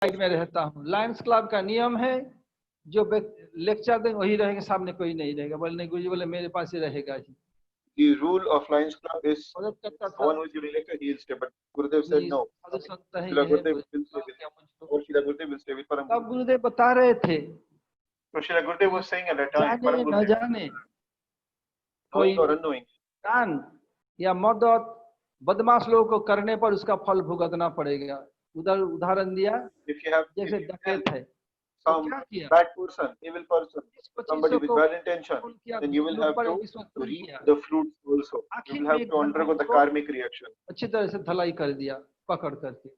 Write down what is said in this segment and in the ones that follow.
Side में रहता हूँ। लायंस क्लब का नियम है, जो लेक्चर देंगे वही रहेंगे, सामने कोई नहीं रहेगा। बोले नहीं गुरुजी, बोले मेरे पास ही रहेगा ही। The rule of Lions Club is one who is your lecture, he will stay. But Gurudev said no. Srila Gurudev will stay with him. Or Srila Gurudev will stay with Param तब गुरुदेव बता रहे थे, so Srila Gurudev was saying at that time, जाने न जाने knowing or unknowing, दान या मदद बदमाश लोगों को करने पर उसका फल भुगतना पड़ेगा। उधर उदाहरण दिया, if you have जैसे डकैत है, some bad person, evil person, somebody with bad intention, then you will have to reap the fruits also. You will have to undergo the karmic reaction. अच्छी तरह से धलाई कर दिया पकड़ करके,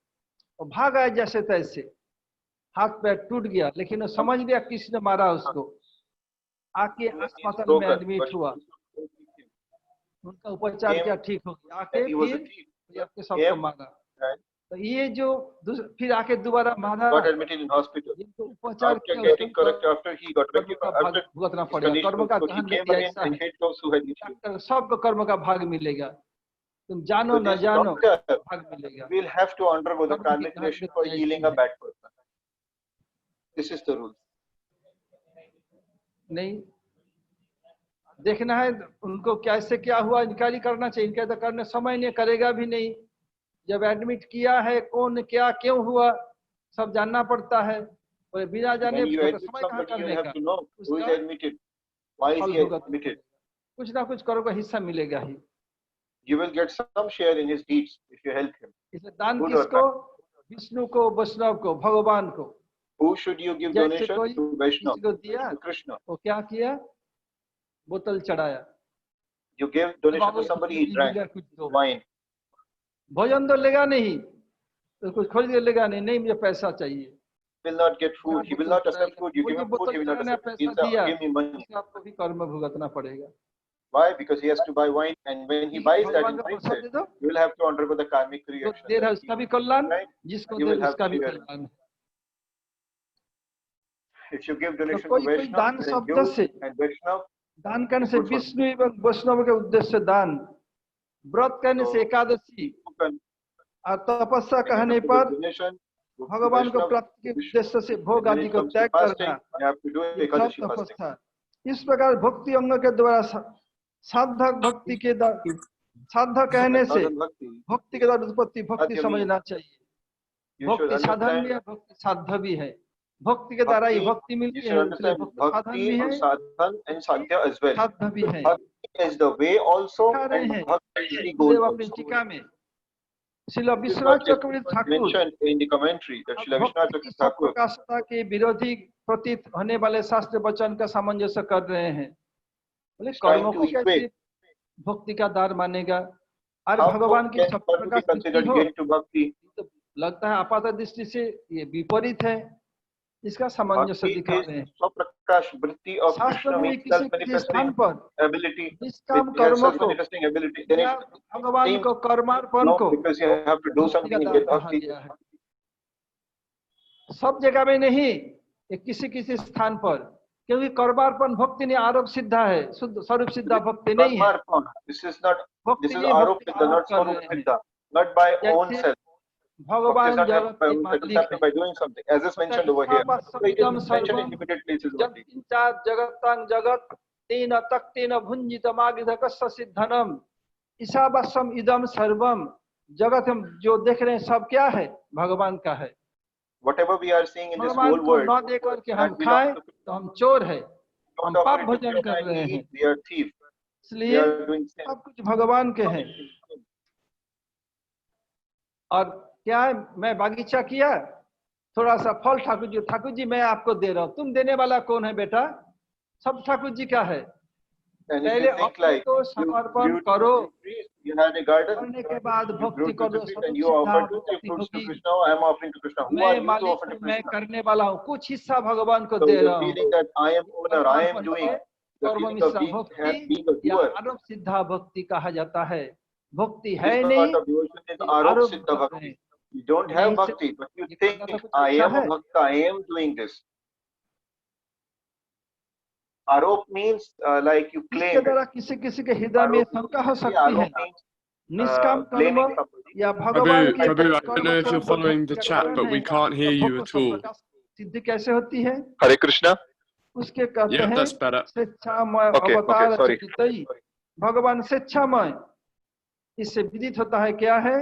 और भाग आए जैसे तैसे, हाथ पैर टूट गया, लेकिन वो समझ गया किसने मारा उसको। आके अस्पताल में एडमिट हुआ, उनका उपचार किया, ठीक हो गया। आके फिर आपके सबको मारा। तो ये जो फिर आके दोबारा मारा, got admitted in hospital. उपचार After getting correct, after he got rectified, भुगतना पड़ेगा। कर्म का he came again and hit those who had issues. सबको कर्म का भाग मिलेगा, तुम जानो न जानो भाग मिलेगा। We'll have to undergo the karmic reaction for healing a bad person. This is the rule. नहीं देखना है उनको कैसे क्या हुआ, इंक्वायरी करना चाहिए। इनका तो करने समय नहीं, करेगा भी नहीं। जब एडमिट किया है, कौन क्या क्यों हुआ सब जानना पड़ता है, और बिना जाने समय कहाँ करने का। कुछ ना कुछ करो का हिस्सा मिलेगा ही। You will get some share in his deeds if you help him. इसलिए दान किसको? विष्णु को, वैष्णव को, भगवान को। Who should you give donation to? Vaishnav, को दिया to Krishna. वो क्या किया? बोतल चढ़ाया। You gave donation to somebody, he drank wine. भोजन तो लेगा नहीं, तो कुछ खरीद के लेगा नहीं, नहीं मुझे पैसा चाहिए। Will not get food, he will not accept food. You give him food, he will not accept. Give me money. आपको भी कर्म भुगतना पड़ेगा। Why? Because he has to buy wine, and when he buys that in mindset, you will have to undergo the karmic reaction. दे रहा है उसका भी कल्याण, जिसको दे उसका भी कल्याण। If you give donation to Vaishnav, and Vaishnav, दान करने से विष्णु एवं वैष्णव के उद्देश्य दान, व्रत करने से एकादशी, और तपस्या कहने पर भगवान को प्राप्ति के उद्देश्य से भोग आदि को त्याग करना, तपस्या। इस प्रकार भक्ति अंग के द्वारा साधक भक्ति के साधक कहने से भक्ति के द्वारा उत्पत्ति भक्ति समझना चाहिए। भक्ति साधन भी है, भक्ति साध्य भी है। भक्ति के द्वारा ही भक्ति मिलती है, साधन भी है, साध्य भी है। अपनी टीका में श्रील विश्वनाथ चक्रवर्ती ठाकुर प्रकाशता के विरोधी प्रतीत होने वाले शास्त्र वचन का सामंजस्य कर रहे हैं। बोले कर्मों को कैसे भक्ति का द्वार मानेगा? और भगवान की सब प्रकार हो, लगता है आपात दृष्टि से ये विपरीत है। इसका सामंजस्य दिखा रहे हैं। शास्त्र में किसी स्थान पर निष्काम कर्म को, भगवान को, कर्मार्पण को सब जगह में नहीं, किसी किसी स्थान पर, क्योंकि कर्मार्पण भक्ति नहीं, आरोप सिद्धा है, शुद्ध स्वरूप सिद्धा भक्ति नहीं है। भगवान जगत के मालिक by doing something, as is mentioned over here. It is mentioned in limited places only. जगतां जगत तेन तक्तेन भुंजितमागिधकस्य सिद्धनम ईशावास्यम इदम सर्वम। जगत हम जो देख रहे हैं सब क्या है? भगवान का है। Whatever we are seeing in this whole world, न देख करके हम खाएं तो हम चोर है, हम पाप भोजन कर रहे हैं, इसलिए सब कुछ भगवान के हैं। और क्या है, मैं बागीचा किया, थोड़ा सा फल ठाकुर जी मैं आपको दे रहा हूँ, तुम देने वाला कौन है बेटा? सब ठाकुर जी का है। पहले अपने को समर्पण करो, करने के बाद भक्ति करो। मैं करने वाला हूँ, कुछ हिस्सा भगवान को दे रहा हूँ। कर्म मिश्रा भक्ति या आरोप सिद्धा भक्ति कहा जाता है। भक्ति है नहीं, आरोप सिद्धा भक्ति। You don't have bhakti, but you think I am a bhakta, I am doing this. Arop means like you claim. इसके द्वारा किसी किसी के हृदय में शंका हो सकती है, निष्काम कर्म blaming somebody. या भगवान के Prabhu, I don't know if you're following the chat, but we can't hear you at all. सिद्धि कैसे होती है? Hare Krishna. उसके कहते Yeah, हैं that's better. स्वेच्छामय Okay, अवतार sorry. चित्तई, भगवान स्वेच्छामय। इससे विदित होता है क्या है?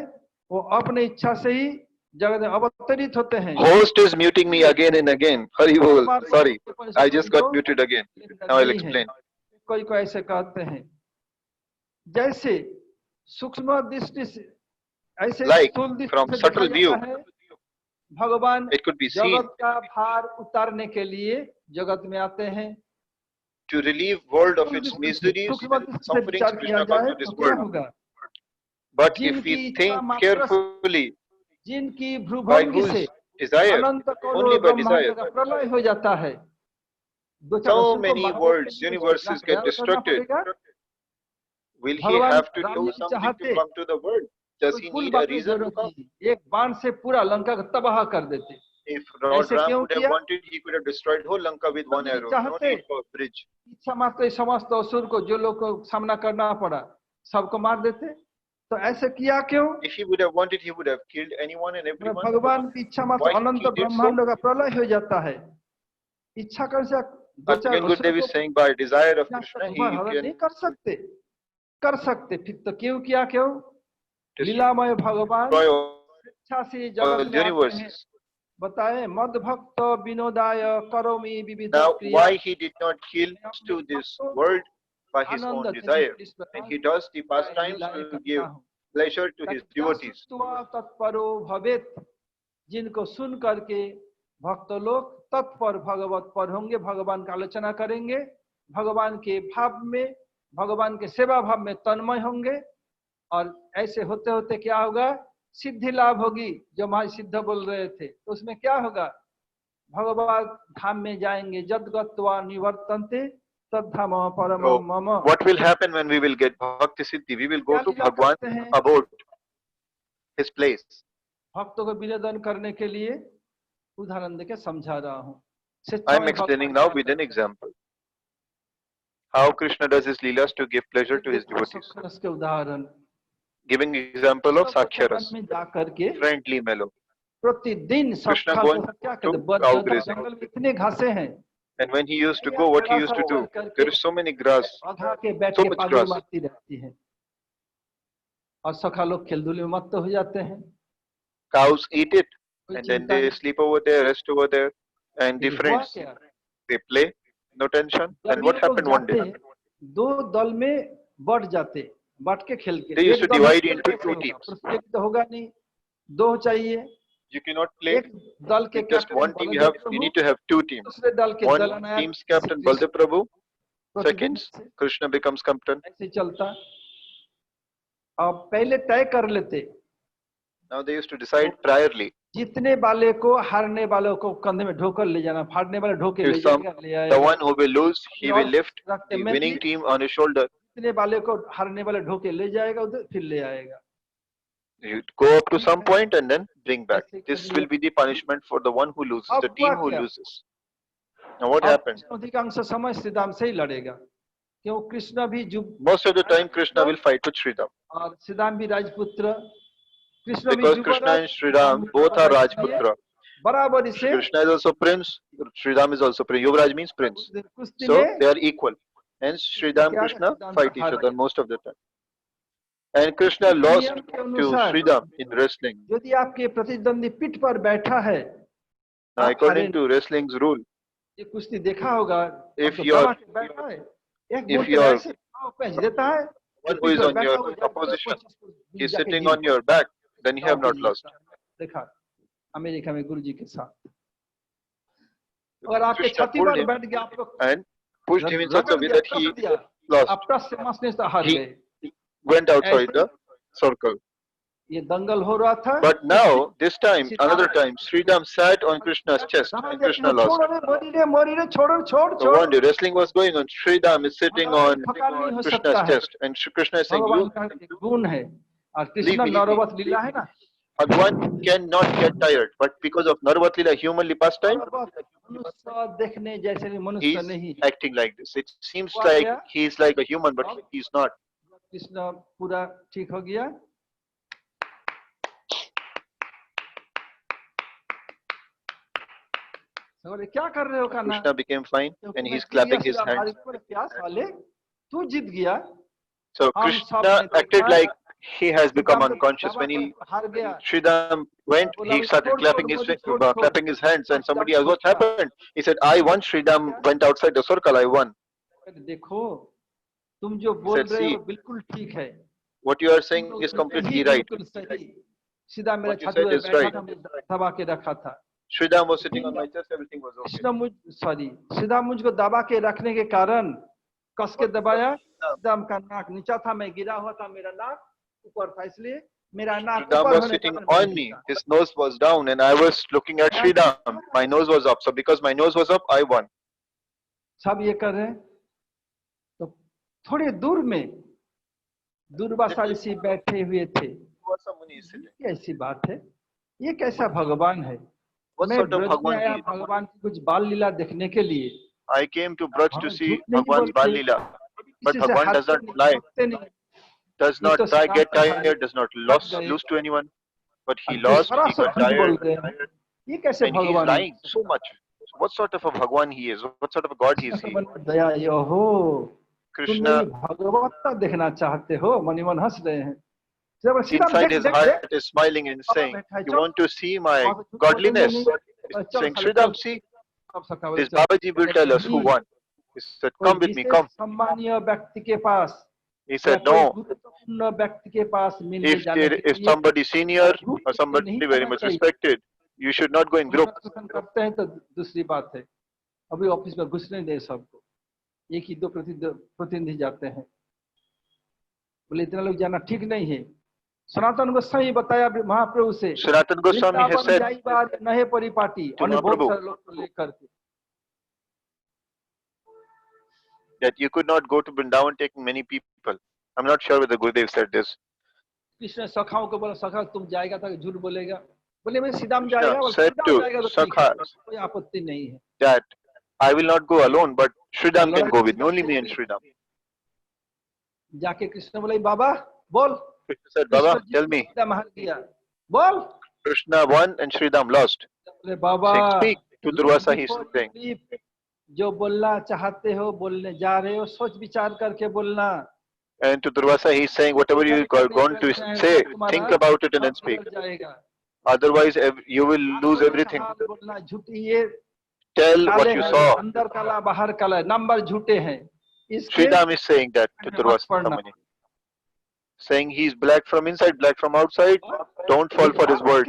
वो अपने इच्छा से ही जगत में अवतरित होते हैं। Host is muting me again and again. Hari bol. Sorry, I just got muted again. Now I'll explain. कोई को ऐसे कहते हैं, जैसे सूक्ष्म दृष्टि से, ऐसे Like स्थूल दृष्टि from से subtle देखा view, जाता है, भगवान it could be seen जगत का भार उतारने के लिए जगत में आते हैं। to relieve world of its miseries सूक्ष्म and दृष्टि से sufferings. विचार किया Krishna जाए got to this तो क्या world. होगा? But if जिनकी we इच्छा think मात्र carefully, जिनकी by भ्रूभंगी whose से desire, Anant crore only by ब्रह्मांड desire, का प्रलय हो जाता है। दो चार so असुर को many मारने के worlds, लिए universes कितना get प्रयास करना destructed. पड़ेगा? Will he भगवान have to Ram do ji something चाहते to come to the world? Does कोई he कुल need a बात की reason to जरूरत come? नहीं, एक बाण से पूरा लंका को तबाह कर देते। If Lord ऐसे Ram क्यों would have किया? wanted, he could have destroyed whole Lanka with one नहीं arrow. No चाहते। need for a bridge. इच्छा मात्र समस्त असुर को, जो लोग को सामना करना पड़ा, सबको मार देते। तो ऐसे किया क्यों? If he would have wanted, he would have killed anyone and everyone. भगवान की इच्छा मात्र Why Anant he did so? ब्रह्मांड का प्रलय हो जाता है। इच्छा कर से दो चार Again, Gurudev is saying by desire of Krishna, he नहीं can कर सकते, कर सकते। फिर तो क्यों किया? क्यों? लीलामय भगवान destroy इच्छा से all जगत में आते हैं। universes. बताए मद भक्त विनोदाय करोमि विविध Now, क्रिया। why he did not kill to this world by his own desire, and he does the pastimes to give pleasure to his devotees. तत्परो भवेत, जिनको सुन करके भक्त लोग तत्पर भगवत पर होंगे, भगवान का आलोचना करेंगे, भगवान के भाव में, भगवान के सेवा भाव में तन्मय होंगे, और ऐसे होते होते क्या होगा? सिद्धि लाभ होगी। जो महाराज सिद्ध बोल रहे थे, तो उसमें क्या होगा? भगवान धाम में जाएंगे। जद गत्वा निवर्तन्ते तद्धाम परम So, मम। what will happen when we will get Bhakti Siddhi? We will go क्या to लीला Bhagwan करते हैं? about his place. भक्तों को विनोदन करने के लिए उदाहरण देके समझा रहा हूँ। I am explaining now with an example how Krishna does his leelas to give pleasure to his devotees. के उदाहरण Giving example of Sakhyaras, में जा करके friendly mellow. प्रतिदिन Krishna सप्ताह going को क्या to कहते cow हैं? grazing. जंगल में इतने घासे हैं, And when he used to go, what he used to do? There is so many grass, आधा के बैठ so के much पागल grass. मारती रहती है, और सखा लोग खेलधुल में मस्त हो जाते हैं। Cows eat it, कोई and then चिंता they नहीं। sleep over there, rest over there, and the ये हुआ friends, क्या? they play, no tension. जब And ये what लोग happened one जाते day? हैं, दो दल में बढ़ जाते, बढ़ के खेल के They used to एक दल divide में into कैसे two होगा? teams. प्रत्येक तो होगा नहीं, दो चाहिए। You cannot play एक दल के with just captain one team. Baldev You need Prabhu, to have two teams. दूसरे दल के One दलनायक team's captain Shri Baldev Prabhu. प्रतिदिन Second, से Krishna becomes captain. ऐसे चलता। अब पहले तय कर लेते, Now they used to decide priorly. जीतने वाले को हारने वालों को कंधे में ढोकर ले जाना, फाड़ने वाले ढोके ले If some, जाएगा, ले the आएगा। one who will lose, he will lift रखते the में winning team on his shoulder. जीतने वाले को हारने वाले ढोके ले जाएगा, उधर फिर ले आएगा। You go up to some point and then bring back. This will be the punishment for the one who loses, the team who loses. Now what happened? अधिकांश समय श्री राम से ही लड़ेगा, क्यों? कृष्ण भी Most of the time Krishna will fight with Sridham. और श्री राम भी राजपुत्र, कृष्ण भी Because Krishna and Sridham both are Rajputra. बराबरी से Krishna is also prince, Sridham is also prince. Yuvraj means prince. कुश्ती So में they are equal. Hence Sridham Krishna fight each other most of the time. And Krishna lost to Sridham in wrestling. यदि आपके प्रतिद्वंदी पीठ पर बैठा है, Now, according to wrestling's rule, ये कुश्ती देखा होगा, if तो your दबा के बैठा है, एक if घुट में your ऐसे पाँव पैंच देता है, one who is on your opposition is sitting on your back, then you have not lost. देखा अमेरिका में गुरुजी के साथ, अगर आपके Krishna छाती pulled पर him बैठ गया, आपको and pushed him in such a way रगड़ that दिया, he कस दिया, lost. आप टस से मसने से हार He गए। went outside the circle. ये दंगल हो रहा था। But now, this time, another time, Sridham sat on Krishna's chest and Krishna lost. So one day, wrestling was going on. Sridham is sitting on Krishna's chest and Krishna is saying, भगवान का एक गुण है, और कृष्ण नरवत लीला है ना, Bhagwan cannot get tired, but because of Narvat Lila, humanly pastime, मनुष्य देखने जैसे he मनुष्य is नहीं, acting like this. It seems like he is like a human, but he is not. Krishna पूरा ठीक हो गया। बोले क्या कर रहे हो Kanha? Krishna became fine and मैं he's जीत गया clapping his Shri Ram. hands. बोले प्यास वाले तू जीत गया। So हम सब Krishna ने देखा acted like he has Shri become Ram unconscious. When हार गया। Sridham went, बोला he started छोड़ clapping मोदी छोड़ clapping his hands, and somebody asked, छोड़। what happened? He said, I won. Sridham went outside the circle, I won. देखो तुम जो He बोल said, रहे हो see, बिल्कुल ठीक है, what you are saying is completely right. बिल्कुल सही। सीधा मेरा What you छाती said पे is बैठा right. था, मैं दबा के रखा था। Sridham was sitting on my chest, everything was okay. सीधा मुझको दबा के रखने के कारण कस के दबाया, सीधा का नाक नीचा था, मैं गिरा हुआ था, मेरा नाक ऊपर था, इसलिए मेरा नाक Sridham ऊपर was होने sitting पर मैं on me. जीता। His nose was down, and I was looking at Sridham. My nose was up. So because my nose was up, I won. सब ये कर रहे हैं, तो थोड़े दूर में दुर्वासा ऋषि बैठे हुए थे। ये ऐसी बात है, ये कैसा भगवान है? मैं ब्रज में आया भगवान की कुछ बाल लीला देखने के लिए। I came to Braj to see झूठ नहीं Bhagwan's बोलते, Bal Leela. But किसी से Bhagwan हाथ does not नहीं lie, मांगते नहीं। does ये not तो try, श्राप get है, tired, does not गए। lose to anyone. But he अब lost, दूसरा he सब got झूठ बोल tired, रहे हैं। ये कैसे and he is भगवान है? lying so much. So what sort of a Bhagwan he is? What sort of a God is he? दया ये हो, तुम मेरी Krishna, भगवत्ता देखना चाहते हो? मनी मन हंस रहे हैं। जब सीधा inside देख his देख heart, देख is smiling and saying, बैठा है, you चल want to see my वहां से झूठ godliness? बोलेंगे नहीं। He's चल saying, साले चल। Sridham, see, सब सखा बोले this चल। Babaji will tell us who नहीं, won. He said, कोई come with me, wishes come. सम्मानीय व्यक्ति के पास He या said, कोई no, गुरुत्वपूर्ण व्यक्ति के पास मिलने if जाने there के is लिए somebody senior झूठ or से somebody नहीं very करना much चाहिए। respected, you should not go in group. कथन करते हैं तो दूसरी बात है। अभी ऑफिस में घुसने दे सबको, एक ही दो प्रतिनिधि जाते हैं। बोले इतना लोग जाना ठीक नहीं है। सनातन गोस्वामी बताया महाप्रभु से, Sanatana Goswami has said नहे परिपाटी to और बहुत Mahaprabhu सारे लोग को लेकर के। that you could not go to Vrindavan taking many people. I'm not sure whether Gurudev said this. Krishna सखाओं को बोला, सखा तुम जाएगा था झूठ बोलेगा? बोले मैं सीधा Krishna जाएगा, बोले said सीधा to जाएगा तो ठीक है, Sakhas कोई आपत्ति नहीं है। that I will not go alone, but Sridham can go with me, only me and Sridham. जाके कृष्ण बोले बाबा बोल। Krishna said, Baba, tell me. हार गया, बोल। Krishna won and Sridham lost. बोले बाबा Saying, speak to Durvasa, he's saying. जो बोलना चाहते हो, बोलने जा रहे हो, सोच विचार करके बोलना। And to Durvasa, he's saying, whatever you are going to say, think about it and then speak. Otherwise, you will lose everything. Tell what you saw. अंदर काला बाहर काला, नंबर झूठे हैं। Sridham is saying that to Durvasa Muni. Saying he's black from inside, black from outside. Don't fall for his words.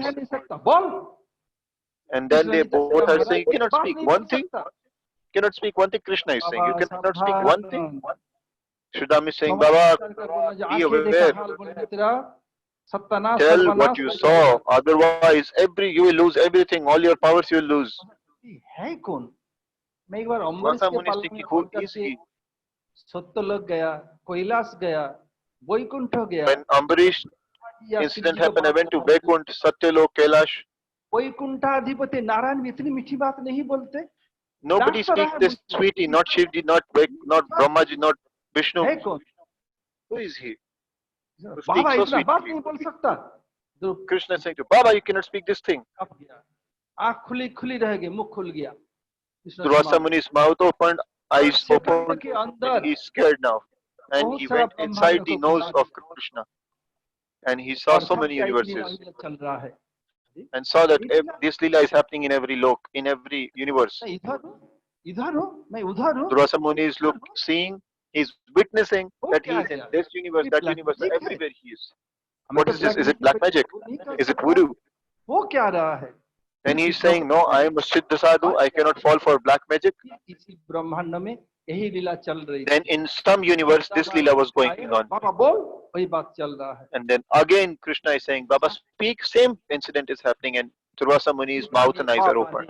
And then they both are saying, you cannot speak one thing. Cannot speak one thing. Krishna is saying, you cannot speak one thing. Sridham is saying, Baba, be aware. Tell what you saw. Otherwise, you will lose everything. All your powers you will lose. है कौन? मैं एक बार Durvasa Muni is thinking, who is he? Satyalok गया, कैलाश गया, वैकुंठ गया। When Ambarish incident happened, I went to Vaikunt, Satyalok, Kailash. वैकुंठाधिपति Narayan भी इतनी मीठी बात नहीं बोलते। Nobody speaks this sweetly, not Shivji, not Brahmaji, not Vishnu. है कौन? Who is he? बाबा इतना बात नहीं बोल सकता। Krishna is saying to Baba, you cannot speak this thing. आँख खुली खुली रहेगी, मुख खुल गया। Durvasa Muni's mouth opened, eyes opened, and he's scared now. And he went inside the nose of Krishna. And he saw so many universes. And saw that this Leela is happening in every lok, in every universe. Durvasa Muni is seeing, he's witnessing that he is in this universe, that universe, everywhere he is. What is this? Is it black magic? Is it voodoo? And he's saying, no, I am a Siddha Sadhu, I cannot fall for black magic. Then in some universe, this Leela was going on. And then again, Krishna is saying, Baba, speak, same incident is happening, and Durvasa Muni's mouth and eyes are open.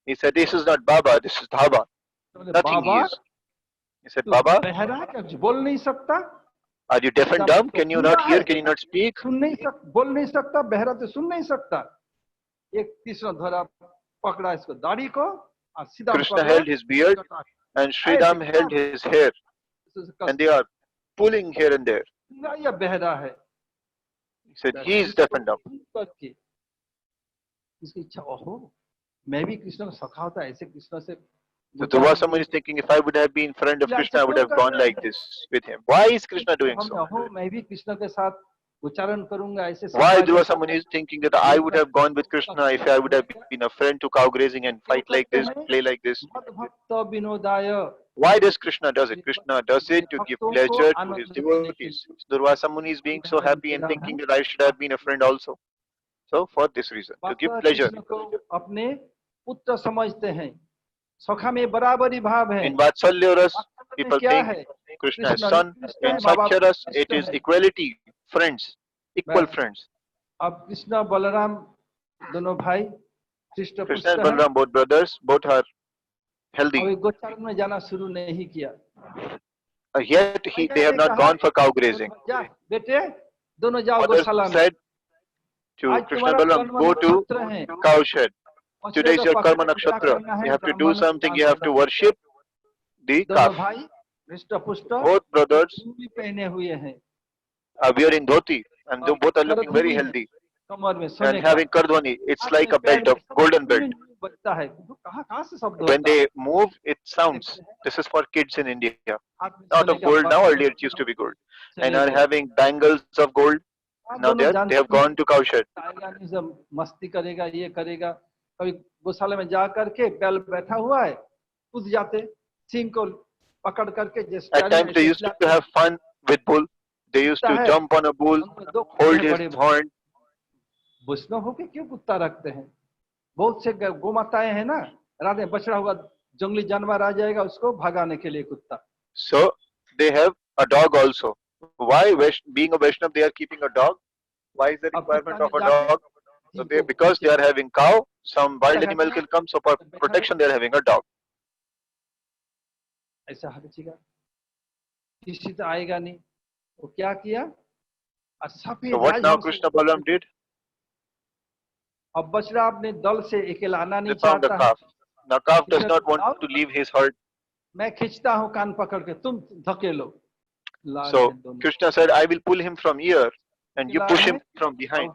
He said, this is not Baba, this is Dhaba. Nothing he is. He said, Baba, are you deaf and dumb? Can you not hear? Can you not speak? Krishna held his beard and Sridham held his hair. And they are pulling here and there. या बहरा है He said, he is deaf and dumb. करके इसकी इच्छा, ओहो मैं भी कृष्ण का सखा होता, ऐसे कृष्ण से So Durvasa Muni is thinking, if I would have been friend of Krishna, I would have gone like this with him. Why is Krishna doing so? ओहो मैं भी कृष्ण के साथ उच्चारण करूंगा ऐसे Why Durvasa Muni is thinking that I would have gone with Krishna if I would have been a friend to cow grazing and fight like this, play like this? मद भक्त विनोदाय Why does Krishna does it? Krishna does it to give pleasure to his devotees. Durvasa Muni is being so happy and thinking that I should have been a friend also. So for this reason, to give pleasure. Krishna को अपने पुत्र समझते हैं, सखा में बराबरी भाव है। In Vatsalya Ras, people क्या think है? Krishna is son. In Sakya Ras, it is equality, friends, equal friends. अब कृष्ण बलराम दोनों भाई Krishna Krishna and Balaram, both brothers, both are healthy. अभी गोचारण में जाना शुरू नहीं किया। Yet they have not gone for cow grazing. जा बेटे दोनों जाओ Others गौशाला में। said to Krishna and Balaram, go to cow shed. Today is your karma nakshatra. You have to do something. You have to worship the दोनों calf. भाई हृष्ट पुष्ट Both brothers चूड़ी पहने हुए हैं, are wearing dhoti, and they both are looking very healthy कमर में सोने and का having kardwani. It's like a belt of golden belt. बजता है, कहाँ से शब्द When होता है? they move, it sounds. This is for kids in India. हाथ में Not सोने of का gold now. बाल, Earlier it used to be gold. And चले are गए। having bangles of gold. आप Now दोनों they have जानते gone to cow shed. आएगा नहीं, सब मस्ती करेगा, ये करेगा। कभी गौशाला में जा करके बैल बैठा हुआ है, कूद जाते, सिंह को पकड़ करके At times they used to have fun with bull. They used to jump on a bull, hold his horn. वैष्णव होके क्यों कुत्ता रखते हैं? बहुत से गौ माताएं हैं ना, रात में बछड़ा हुआ जंगली जानवर आ जाएगा, उसको भगाने के लिए कुत्ता। So they have a dog also. Why, being a Vaishnav, they are keeping a dog? Why is the requirement of a dog? So because they are having cow, some wild animal can come. So for protection, they are having a dog. ऐसा हर किसी तो आएगा नहीं, वो क्या किया? So what now Krishna Balaram did? अब बछड़ा अपने दल से अकेला आना They नहीं found the चाहता है। calf. Now calf does not want to leave his herd. मैं खींचता हूँ कान पकड़ के, तुम धकेलो। So Krishna said, I will pull him from here and you push him from behind.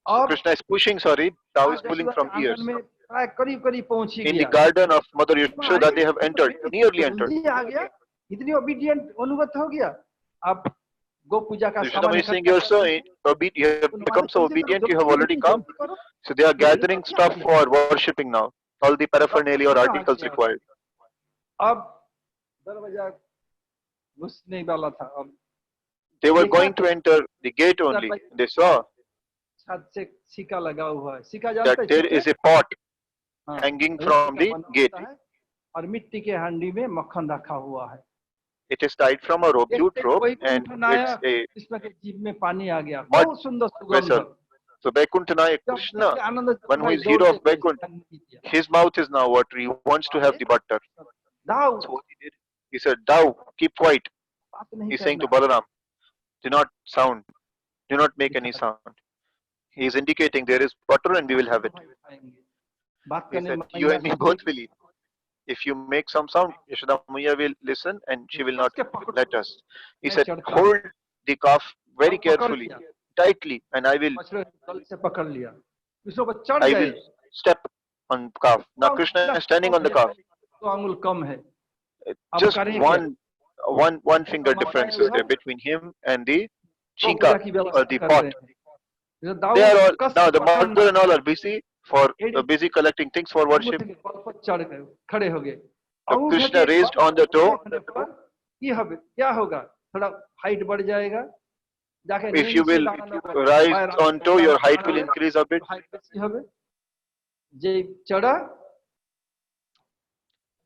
और Krishna is pushing, sorry, Tao is pulling from ears. में करीब करीब पहुंच ही In the गया। garden of Mother Yashoda, they have entered, nearly entered. जल्दी आ गया, इतनी obedient अनुगत हो गया। अब गो पूजा का Krishna is saying, you're so obedient, you have become so obedient, you have already come. So they are gathering stuff for worshipping now. All the paraphernalia or articles required. अब दरवाजा घुसने वाला था, अब They were going to enter the gate only. They saw छत से सिक्का लगा हुआ है। सिक्का जानते that there is a pot hanging from the gate. और मिट्टी के हांडी में मक्खन रखा हुआ है। It is tied from a rope, jute rope, and it's a Krishna के जीभ में पानी आ गया, mud बहुत सुंदर सुगंध। vessel. So Vaikuntha Krishna, one who is hero of Vaikuntha, his mouth is now watery. He wants to have the butter. Dau, So what he did, he said, "Thou keep quiet." बात नहीं He's saying to करना। Balaram, "Do not sound. Do not make any sound." He is indicating there is butter and we will have it. बात He करने said, में "You and me both will eat. If you make some sound, Yashoda Maiya will listen and she will not let us." He said, "Hold the calf very carefully, tightly, and I will से पकड़ लिया, कृष्ण को चढ़ I गए। will step on calf." Now Krishna is standing on the calf. तो अंगुल कम है। Just one finger difference is there between him and the chinka or the pot. They are all now the mother and all are busy busy collecting things for worship. चढ़ गए, खड़े हो गए। So Krishna raised on the toe. क्या होगा? थोड़ा height बढ़ जाएगा। जाके If you will rise on toe, your height will increase a bit. Height बेसी होगे। जे चढ़ा,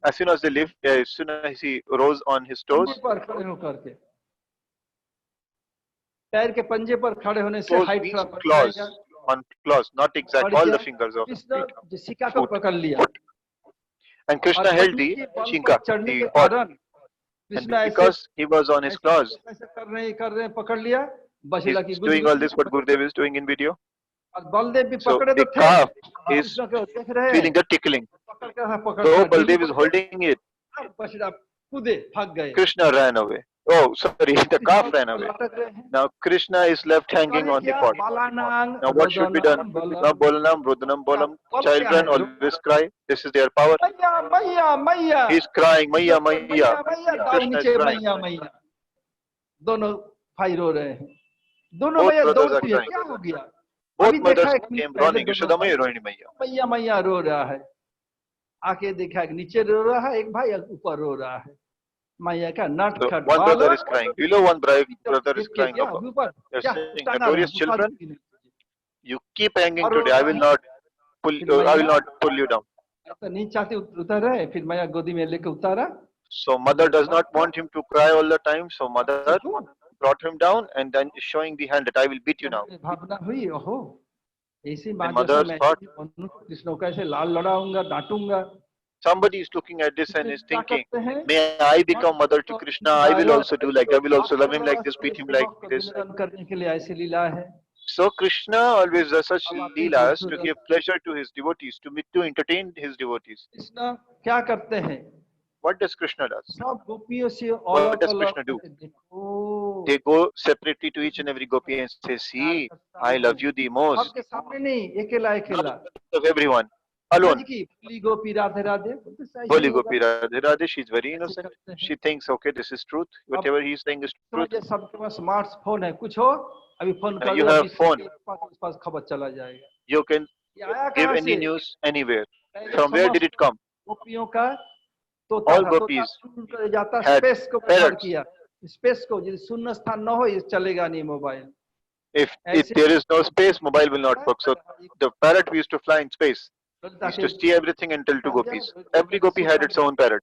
As soon as they lift, as soon as he rose on his toes, पर खड़े होकर के पैर के पंजे पर खड़े होने से toes हाइट means थोड़ा बढ़ claws, जाएगा। on claws, not exact all the fingers of Krishna feet. सिक्का को पकड़ लिया। And Krishna और held the पत्नी के बल chinka, पर चढ़ने the के pot, कारण and कृष्ण ऐसे because he was on his claws, ऐसे कर रहे हैं, पकड़ लिया। बछड़ा की he's doing all this what Gurudev is doing in video. और बलदेव भी So पकड़े the तो थे, calf और is कृष्ण को देख रहे feeling हैं, the tickling. पकड़ कर Though Baldev is holding it, बछड़ा कूदे, भाग गए। Krishna ran away. Oh, sorry, the calf ran away. लटक रहे हैं। Now Krishna is left hanging करे on the क्या? pot. बालानांग Now what should be done? रोदनम बलम। Now Bolanam, Rudanam, Bolam. बल क्या Children है? always cry. This is their power. मैया मैया मैया। He's crying, Maya, Maya. मैया मैया, दाऊ Krishna is नीचे crying. मैया मैया। दोनों भाई रो रहे हैं। दोनों Both मैया brothers are दौड़ती है, crying. क्या हो गया? Both अभी देखा mothers एक मिनट came पहले running. दोनों Yashoda भाई Maya, Rohini Maya. मैया मैया रो रहा है। आके देखा एक नीचे रो रहा है, एक भाई ऊपर रो रहा है। मैया का नट So खट one Bala. brother is crying. Below one brother is देख के crying क्या above. ऊपर? They're क्या saying, टांगा notorious रहे? children, बुखार you keep hanging और रो today. I रहा will है। not pull. फिर I will मैया not pull you down. तो नहीं चाहती उतर रहे, फिर मैया गोदी में लेके उतारा। So mother does not want him to cry all the time. So mother देखो, brought him down and then showing the hand that I will beat you now. भावना हुई, ओहो ऐसी माँ And जैसा mother's मैं thought, कृष्ण को कैसे लाल लड़ाऊंगा, डांटूंगा। somebody is looking at this and Krishna is क्या thinking, करते हैं? may I become mother to Krishna? I will also do like that. I will also love him like this, beat him like this. Vinodan करने के लिए ऐसी लीला है। So Krishna always does such अब आप leelas देखो, to give pleasure to his devotees, to entertain his devotees. Krishna क्या करते हैं? What does Krishna does? सब गोपियों से What अलग does अलग Krishna do? देखो, They go separately to each and every gopi and say, see, I love you the most. सबके सामने नहीं, अकेला अकेला। Not of everyone, alone. आज की भोली गोपी राधे राधे, बोलते ऐसे ही Holy होगा। Gopi Radhe Radhe, she's very ऐसे innocent. करते हैं। She thinks, okay, this is truth. Whatever he's saying is truth. समझे सबके पास स्मार्टफोन है, कुछ हो अभी फोन कर You दो, have अभी phone. सबके पास खबर चला जाएगा। You can ये आया give कहाँ any से? news anywhere. पहले From where did it come? गोपियों का तोता All था, gopis तोता चुन कर जाता, had स्पेस को parrots. कवर किया। स्पेस को यदि शून्य स्थान न हो, ये चलेगा नहीं mobile. If there is no space, mobile will not work. So the parrot we used to fly in space. We used to see everything and tell to gopis. Every gopi had its own parrot.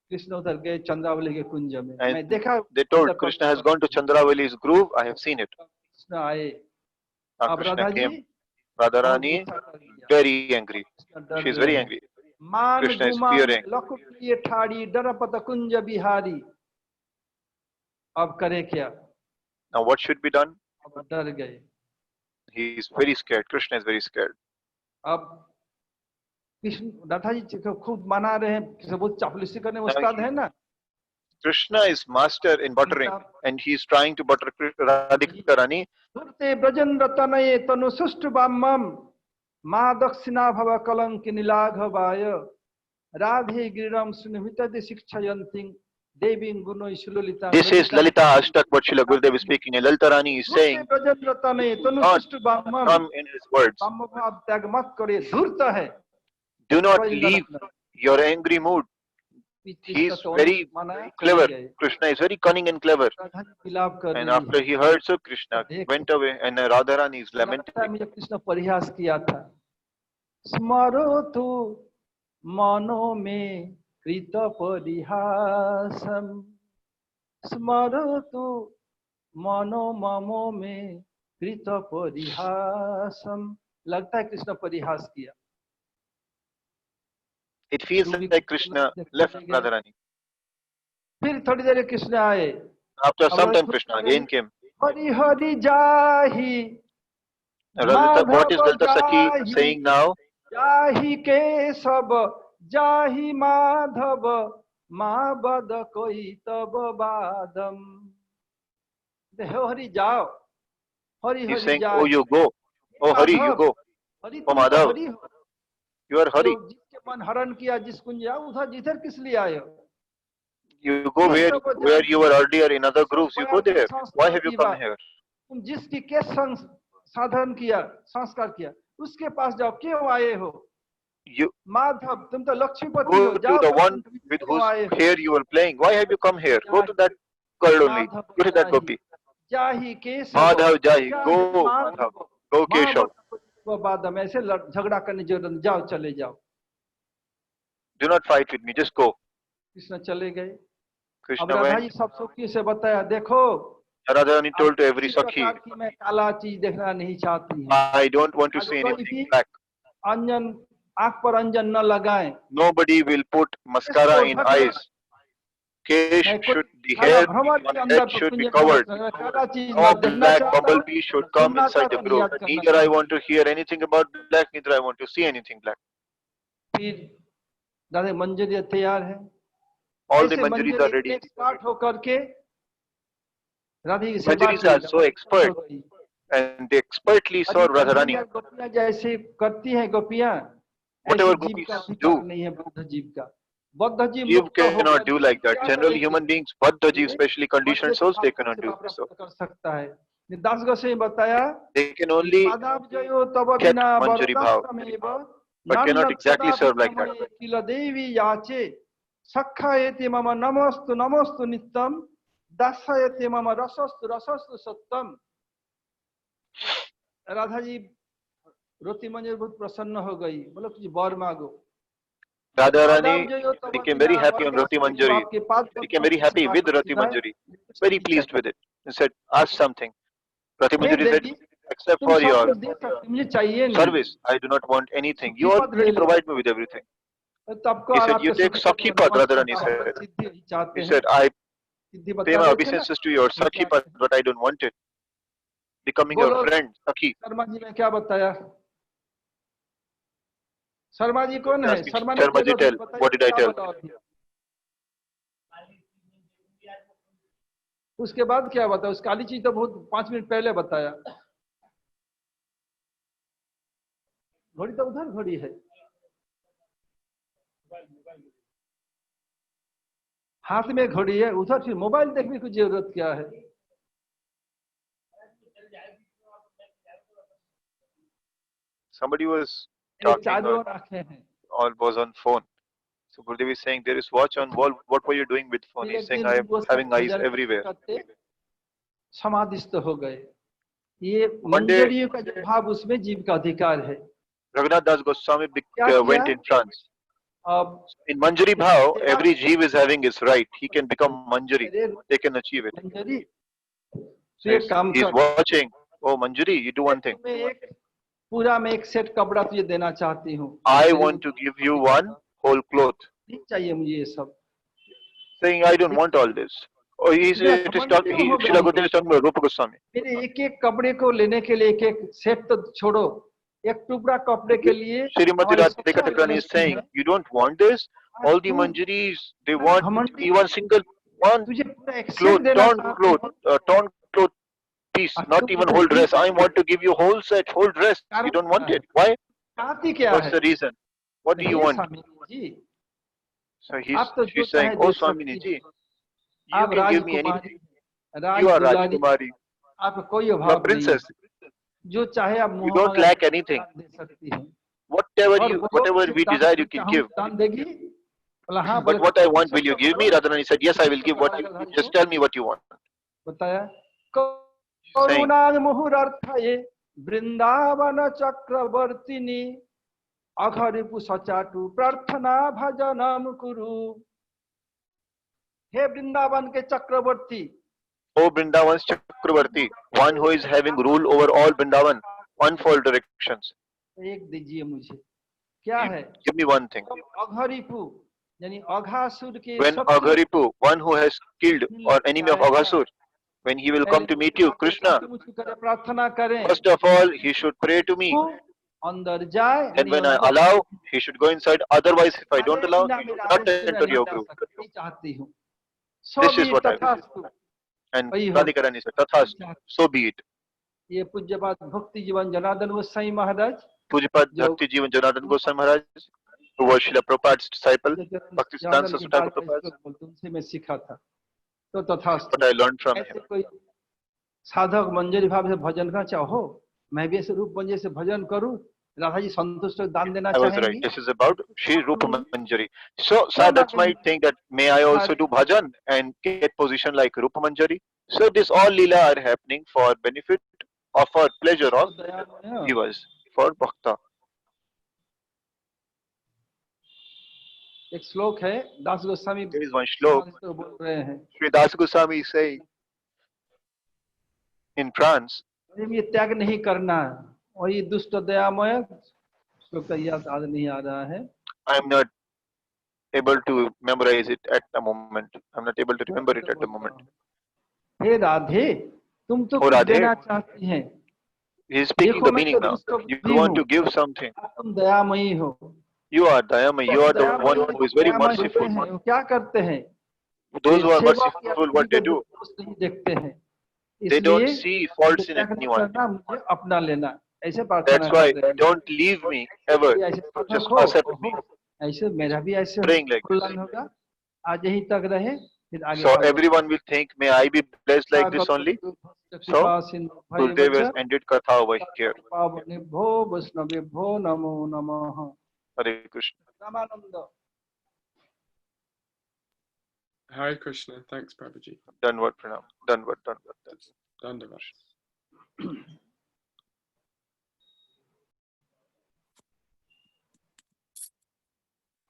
Krishna उधर गए चंद्रावली के कुंज में, And मैं देखा they told Krishna has gone to Chandravali's grove. I have seen it. Krishna आए। Now अब Krishna Radha ji came. Radharani very angry. She is very angry. मान Krishna is Guman fearing. लकुटिए ठाड़ी डरपत कुंज बिहारी। अब करे क्या? Now what should be done? अब डर गए। He is very scared. Krishna is very scared. अब कृष्ण राधा जी को खूब मना रहे हैं, बहुत चापलूसी करने में उस्ताद है ना। Krishna is master in buttering and he is trying to butter Radhika Rani. धूर्ते Brajendra तनये तनु सुष्टु बामम माँ दक्षिणा भव कलंक नीलाघवाय राधे गिरिरम सुनिहित शिक्षयन्ति देवी गुणो सुललिता। This is Lalita Ashtak, what Srila Gurudev is speaking. And Lalita Rani is saying, ब्रजेन्द्र तनये तनु not सुष्टु बामम come in his words. बाम भाव त्याग मत करे, धूर्त है। Do not leave your angry mood. He is very clever. Krishna is very cunning and clever. And after he heard so, Krishna went away and Radharani is lamenting. मुझे कृष्ण परिहास किया था, स्मरो तु मनो में कृत परिहासम, स्मरो तु मनो ममो में कृत परिहासम। लगता है कृष्ण परिहास किया। It feels like Krishna left Radharani. फिर थोड़ी देर कृष्ण आए। After some time, Krishna again came. Hari Hari जाहि Radhita, what is Lalita Sakhi saying now? जाहि केशव जाहि माधव माँ बद कोई तब बादम। हरि जाओ, हरि He's हरि saying, जाओ। oh, you go. Oh, Hari, you go. Hari Oh, तुम तो Madhav, हरि हो। you are Hari. तो जिसके मन हरण किया जिस कुंज जाओ, उधर जिधर किस लिए आए हो? You go where you were earlier in other groups. You go there. Why have you come here? तुम जिसकी के साधन किया, संस्कार किया, उसके पास जाओ, क्यों आए हो? You माधव, तुम तो लक्ष्मीपति हो, go जाओ to the one with whose hair you were playing. Why have you come here? Go to that girl only. Go to that gopi. जाहि Keshav Madhav Jahi. Go, Madhav. Go Keshav. वो बाद में ऐसे झगड़ा करने जरूरत नहीं, जाओ चले जाओ। Do not fight with me. Just go. Krishna चले गए। अब Krishna राधा went. जी सब सखी से बताया, देखो Radharani told to every Sakhi, मैं काला चीज देखना नहीं चाहती हूँ। I don't want to see anything black. अंजन आंख पर अंजन न लगाएं। Nobody will put mascara in eyes. Kesh should, the hair on head should be covered. No black bumblebee should come inside the grove. Neither I want to hear anything about black, neither I want to see anything black. फिर दादा मंजरी तैयार है, All the ऐसे manjaris are ready. Expert होकर के राधा की सेवा Manjaris are so expert and they expertly serve Radharani. गोपियां जैसे करती हैं गोपियां, Whatever ऐसे जीव gopis का अधिकार do, नहीं है बद्ध जीव का। बद्ध जीव Jeev मुक्त होकर cannot do like that. क्या Generally, करेगी? human beings, Baddha Jeev, especially conditioned souls, they cannot do सेवा so. प्राप्त कर सकता है। दास गोसाई बताया They can only माधव जयो तब get बिना Manjari bhav, वरदस्तमेव but cannot exactly नन्नत्सदा serve like that. विक्रमणे किल देवी याचे सखायते मम नमस्तु नमस्तु नित्यम दासयते मम रसस्तु रसस्तु सत्यम। राधा जी रोती मंजरी बहुत प्रसन्न हो गई, बोलो कुछ वर मांगो। Radharani became very happy on Rati Manjari. Became very happy with Rati Manjari. Very pleased with it. He said, ask something. Rati Manjari said, except for your service, I do not want anything. You already provide me with everything. He said, you take Sakhi Pad, Radharani said. He said, I pay my obeisances to your Sakhi Pad, but I don't want it. Becoming your friend, Sakhi. Sharma ji ने क्या बताया? शर्मा जी कौन है? Sharma ji, tell, what did I tell? उसके बाद क्या बताया? उस काली चीज तो बहुत 5 मिनट पहले बताया। घड़ी तो उधर घड़ी है, हाथ में घड़ी है, उधर फिर मोबाइल देखने की जरूरत क्या है? Somebody was talking or was on phone. So Gurudev is saying there is watch on wall. What were you doing with phone? He's saying I am having eyes everywhere. समाधिस्थ हो गए। ये मंजरियों का जो भाव उसमें जीव का अधिकार है। Raghunath Das Goswami went in trance. In Manjari Bhav, every jeev is having his right. He can become Manjari. They can achieve it. So he's watching. Oh, Manjari, you do one thing. पूरा मैं एक set कपड़ा तुझे देना चाहती हूँ। I want to give you one whole cloth. नहीं चाहिए मुझे ये सब। Saying I don't want all this. Oh, Srila Gurudev is talking about Rupa Goswami. मेरे एक-एक कपड़े को लेने के लिए एक-एक सेट तो छोड़ो, एक टुकड़ा कपड़े के लिए। Srimati Radhika Thakurani is saying, you don't want this. All the Manjaris, they want even single one cloth, torn cloth piece, not even whole dress. I want to give you whole set, whole dress. You don't want it. Why? What's the reason? What do you want? So she's saying, oh Swamini ji, you can give me anything. You are Rajkumari. You are princess. You don't lack anything. Whatever we desire, you can give. But what I want, will you give me? Radharani said, yes, I will give what you, just tell me what you want. करुणाग मुहुरर्थये Vrindavan चक्रवर्तिनी अघरिपु सचाटु प्रार्थना भजनम कुरु। हे वृंदावन के चक्रवर्ती। O Vrindavan's Chakravarti, one who is having rule over all Vrindavan, one for directions. एक दीजिए मुझे। क्या है? Give me one thing. अघरिपु यानी अघासुर के। When Agharipu, one who has killed or enemy of Aghasur, when he will come to meet you, Krishna, first of all, he should pray to me. And when I allow, he should go inside. Otherwise, if I don't allow, he should not enter your group. This is what I will. And Radhika Rani said, Tathastu, so be it. ये पूज्यपाद भक्ति जीवन जनार्दन गोसाई महाराज, पूज्यपाद भक्ति जीवन जनार्दन गोसाई महाराज, who was Srila Prabhupada's disciple, Bhakti Siddhanta Saraswati Thakur Prabhupada. तुमसे मैं सीखा था। तो तथास्तु। But I learned from him. कोई साधक मंजरी भाव से भजन का चाहो, मैं भी ऐसे रूप मंजरी से भजन करूं, राधा जी संतुष्ट दान देना चाहेंगी। I was right. This is about Shri Rupa Manjari. So sadhaks might think that may I also do bhajan and get position like Rupa Manjari. So this all lila are happening for benefit of our pleasure of viewers, for bhakta. एक श्लोक है दास Goswami. There is one श्लोक. Sri Das Goswami is saying in France. ये त्याग नहीं करना, और ये दुष्ट दयामय श्लोक का याद नहीं आ रहा है। I am not able to memorize it at the moment. I am not able to remember it at the moment. हे राधे, तुम तो कुछ देना चाहती हैं। He is speaking the meaning now. You want to give something. तुम दयामयी हो। You are Dayamay. You are the one who is very merciful. क्या करते हैं? those who are सेवक या merciful, what they किसी do, को दोष नहीं देखते हैं, they don't इसलिए see faults in क्या anyone. करना, मुझे अपना लेना, ऐसे That's प्रार्थना why कर रहे हैं। don't leave me ever. ये ऐसे प्रार्थना Just हो, accept me. ऐसे मेरा भी ऐसे Praying like this. कल्याण होगा, आज यही तक रहे, फिर आगे So everyone will think, may I be blessed like this only? So Gurudev has ended Katha over here. पावने भो वैष्णवे भो नमो नमः। Hare Krishna. Ramanand. Hare Krishna. Thanks, Prabhuji. Dandavat pranam. Dandavat. Dandavat.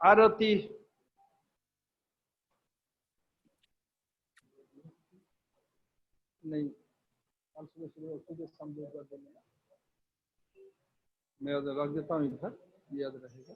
आरती। नहीं, संबोध कर देंगे, मैं रख देता हूँ इधर, याद रहेगा।